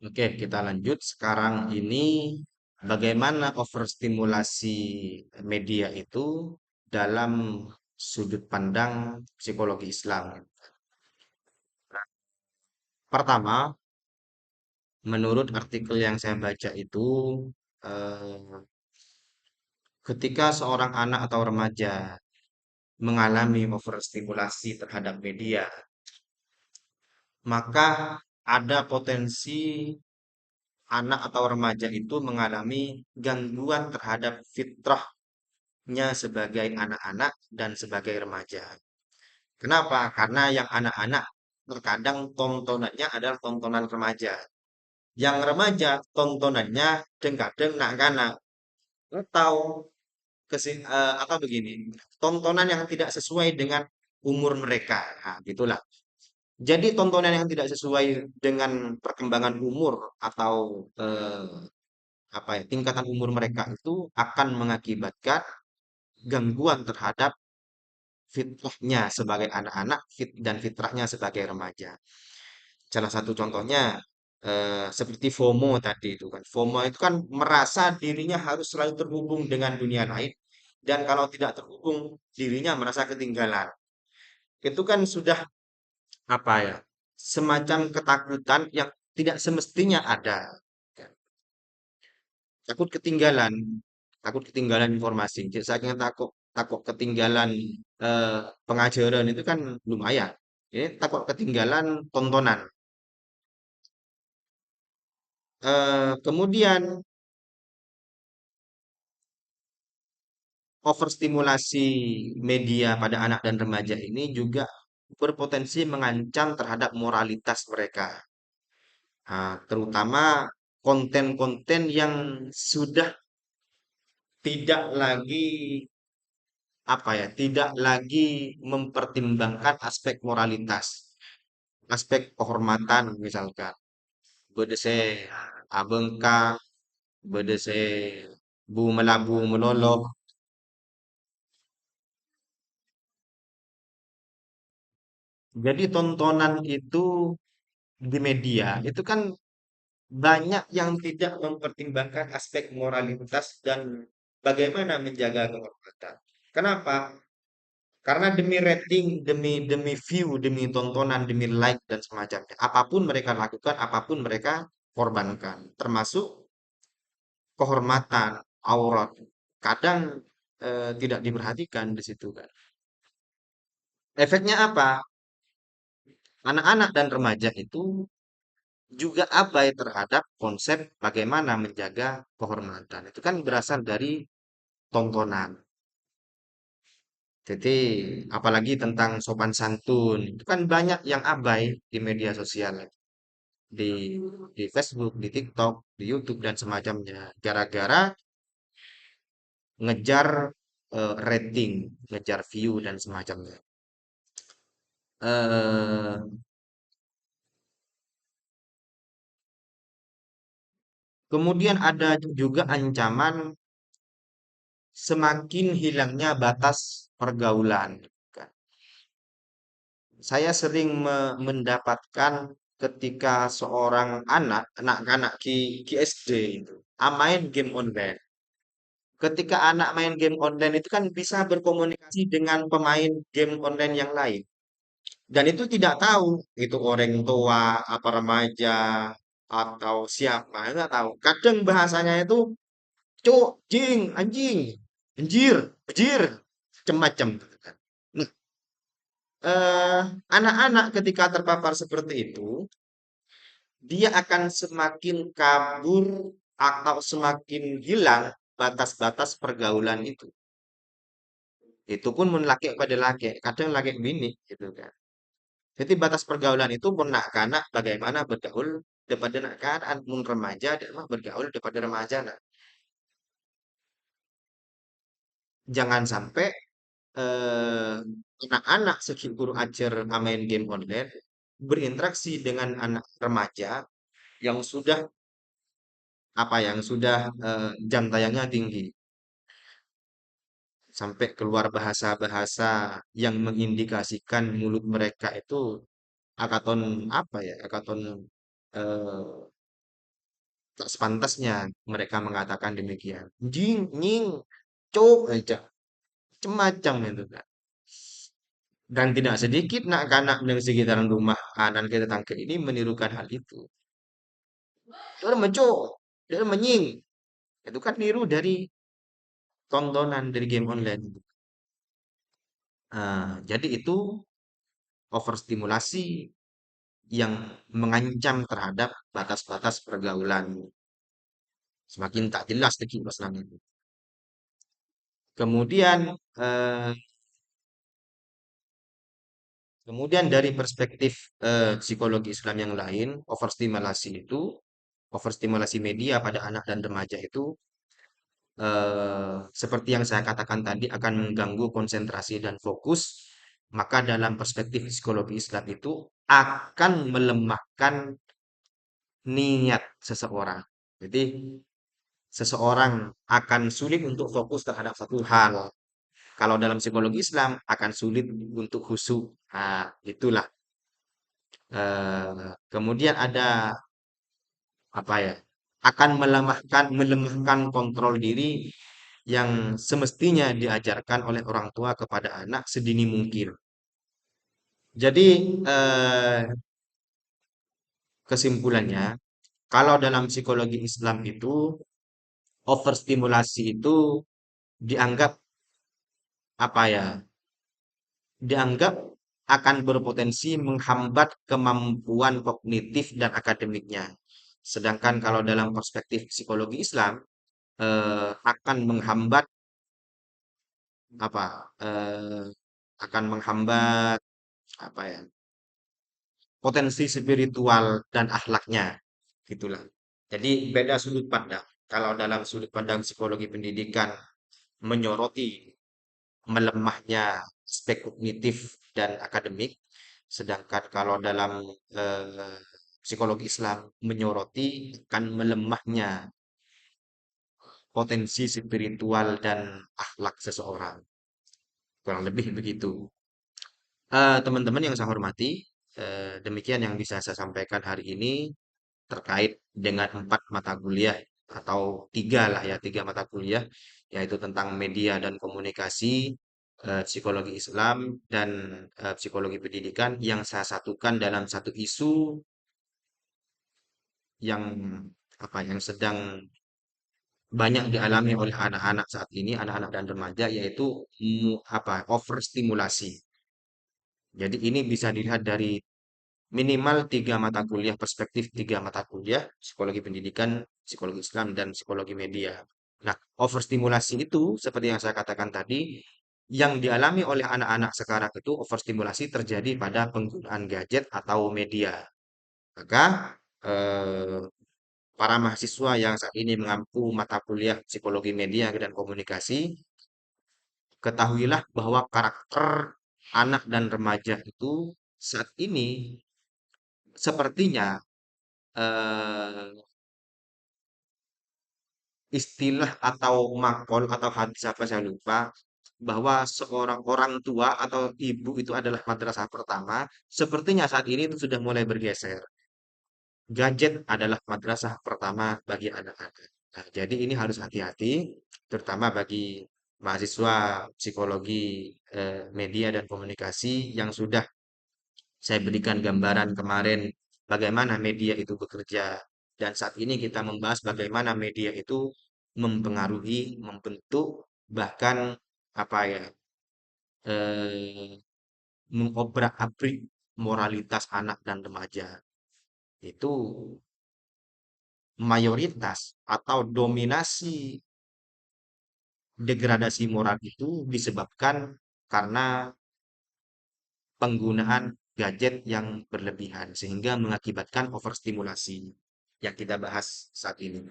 Oke, kita lanjut. Sekarang ini bagaimana overstimulasi media itu dalam sudut pandang psikologi Islam. Pertama, menurut artikel yang saya baca itu, eh, ketika seorang anak atau remaja mengalami overstimulasi terhadap media, maka ada potensi anak atau remaja itu mengalami gangguan terhadap fitrahnya sebagai anak-anak dan sebagai remaja. Kenapa? Karena yang anak-anak terkadang tontonannya adalah tontonan remaja. Yang remaja tontonannya kadang nak-kanak atau atau begini, tontonan yang tidak sesuai dengan umur mereka. Nah, gitulah. Jadi tontonan yang tidak sesuai dengan perkembangan umur atau apa ya, tingkatan umur mereka itu akan mengakibatkan gangguan terhadap fitrahnya sebagai anak-anak dan fitrahnya sebagai remaja. Salah satu contohnya seperti FOMO tadi itu kan. FOMO itu kan merasa dirinya harus selalu terhubung dengan dunia lain dan kalau tidak terhubung dirinya merasa ketinggalan. Itu kan sudah apa ya? Semacam ketakutan yang tidak semestinya ada. Takut ketinggalan, takut ketinggalan informasi. Jadi saking takut takut ketinggalan eh, pengajaran itu kan lumayan. Ini takut ketinggalan tontonan. Kemudian overstimulasi media pada anak dan remaja ini juga berpotensi mengancam terhadap moralitas mereka. Terutama konten-konten yang sudah tidak lagi apa ya, tidak lagi mempertimbangkan aspek moralitas, aspek kehormatan misalkan. Bedese abengka, bedese bu melabu meloloh. Jadi tontonan itu di media itu kan banyak yang tidak mempertimbangkan aspek moralitas dan bagaimana menjaga kehormatan. Kenapa? Karena demi rating, demi demi view, demi tontonan, demi like dan semacamnya. Apapun mereka lakukan, apapun mereka korbankan, termasuk kehormatan, aurat. Kadang tidak diperhatikan di situ kan. Efeknya apa? Anak-anak dan remaja itu juga abai terhadap konsep bagaimana menjaga kehormatan. Itu kan berasal dari tontonan. Jadi, apalagi tentang sopan santun, itu kan banyak yang abai di media sosial, di di Facebook, di TikTok, di YouTube dan semacamnya. Gara-gara ngejar rating, ngejar view dan semacamnya. eh Kemudian ada juga ancaman semakin hilangnya batas pergaulan. Saya sering mendapatkan ketika seorang anak-anak SD itu, main game online. Ketika anak main game online itu kan bisa berkomunikasi dengan pemain game online yang lain. Dan itu tidak tahu itu orang tua, apa remaja, atau siapa, nggak tahu. Kadang bahasanya itu cuk, jing, anjing, anjir, bejir, macam-macam. Nah, eh, anak-anak ketika terpapar seperti itu, dia akan semakin kabur atau semakin hilang batas-batas pergaulan itu. Itu pun mun laki pada laki, kadang laki bini gitu kan. Jadi batas pergaulan itu pun nak kanak bagaimana bergaul daripada nak kanak, mun remaja dan mah bergaul daripada remaja nah. Jangan sampai eh, anak-anak sekir guru ajar main game online berinteraksi dengan anak remaja yang sudah yang sudah jam tayangnya tinggi sampai keluar bahasa-bahasa yang mengindikasikan mulut mereka itu akaton apa ya akaton tak sepantasnya mereka mengatakan demikian. Jing, nying, cuk, aja. Macam-macam itu kan. Dan tidak sedikit anak-anak di sekitaran rumah dan kita tangkap ini menirukan hal itu. Dia mencuk, dia menying. Itu kan niru dari tontonan dari game online. Jadi itu overstimulasi yang mengancam terhadap batas-batas pergaulan. Semakin tak jelas lagi masalahnya. Kemudian eh, kemudian dari perspektif psikologi Islam yang lain, overstimulasi media pada anak dan remaja itu seperti yang saya katakan tadi akan mengganggu konsentrasi dan fokus, maka dalam perspektif psikologi Islam itu akan melemahkan niat seseorang. Jadi seseorang akan sulit untuk fokus terhadap satu hal. Kalau dalam psikologi Islam akan sulit untuk khusyuk. Nah, itulah. Kemudian ada apa ya? Akan melemahkan kontrol diri yang semestinya diajarkan oleh orang tua kepada anak sedini mungkin. Jadi kesimpulannya, kalau dalam psikologi Islam itu overstimulasi itu dianggap apa ya? Dianggap akan berpotensi menghambat kemampuan kognitif dan akademiknya. Sedangkan kalau dalam perspektif psikologi Islam akan menghambat apa? eh, akan menghambat apa ya? Potensi spiritual dan akhlaknya, gitulah. Jadi beda sudut pandang. Kalau dalam sudut pandang psikologi pendidikan menyoroti melemahnya aspek kognitif dan akademik, sedangkan kalau dalam eh, psikologi Islam menyoroti akan melemahnya potensi spiritual dan akhlak seseorang. Kurang lebih begitu. Teman-teman yang saya hormati, demikian yang bisa saya sampaikan hari ini terkait dengan 4 mata kuliah atau tiga lah ya, 3 mata kuliah, yaitu tentang media dan komunikasi, psikologi Islam, dan psikologi pendidikan yang saya satukan dalam satu isu yang yang sedang banyak dialami oleh anak-anak saat ini, anak-anak dan remaja, yaitu overstimulasi. Jadi ini bisa dilihat dari minimal 3 mata kuliah, perspektif 3 mata kuliah, psikologi pendidikan, psikologi Islam, dan psikologi media. Nah, overstimulasi itu, seperti yang saya katakan tadi, yang dialami oleh anak-anak sekarang itu overstimulasi terjadi pada penggunaan gadget atau media. Maka, eh, para mahasiswa yang saat ini mengampu mata kuliah psikologi media dan komunikasi, ketahuilah bahwa karakter anak dan remaja itu saat ini sepertinya eh, istilah atau makol atau hadis apa saya lupa bahwa seorang orang tua atau ibu itu adalah madrasah pertama, sepertinya saat ini itu sudah mulai bergeser. Gadget adalah madrasah pertama bagi anak-anak. Nah, jadi ini harus hati-hati, terutama bagi mahasiswa psikologi media dan komunikasi yang sudah saya berikan gambaran kemarin bagaimana media itu bekerja, dan saat ini kita membahas bagaimana media itu mempengaruhi, membentuk, bahkan apa ya, eh, mengobrak-abrik moralitas anak dan remaja. Itu mayoritas atau dominasi degradasi moral itu disebabkan karena penggunaan gadget yang berlebihan sehingga mengakibatkan overstimulasi yang kita bahas saat ini.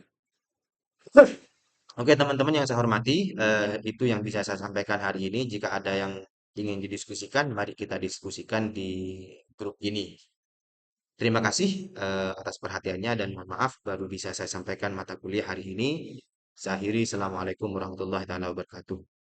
Oke, teman-teman yang saya hormati, itu yang bisa saya sampaikan hari ini. Jika ada yang ingin didiskusikan, mari kita diskusikan di grup ini. Terima kasih atas perhatiannya dan mohon maaf baru bisa saya sampaikan mata kuliah hari ini. Saya akhiri, Assalamualaikum warahmatullahi wabarakatuh.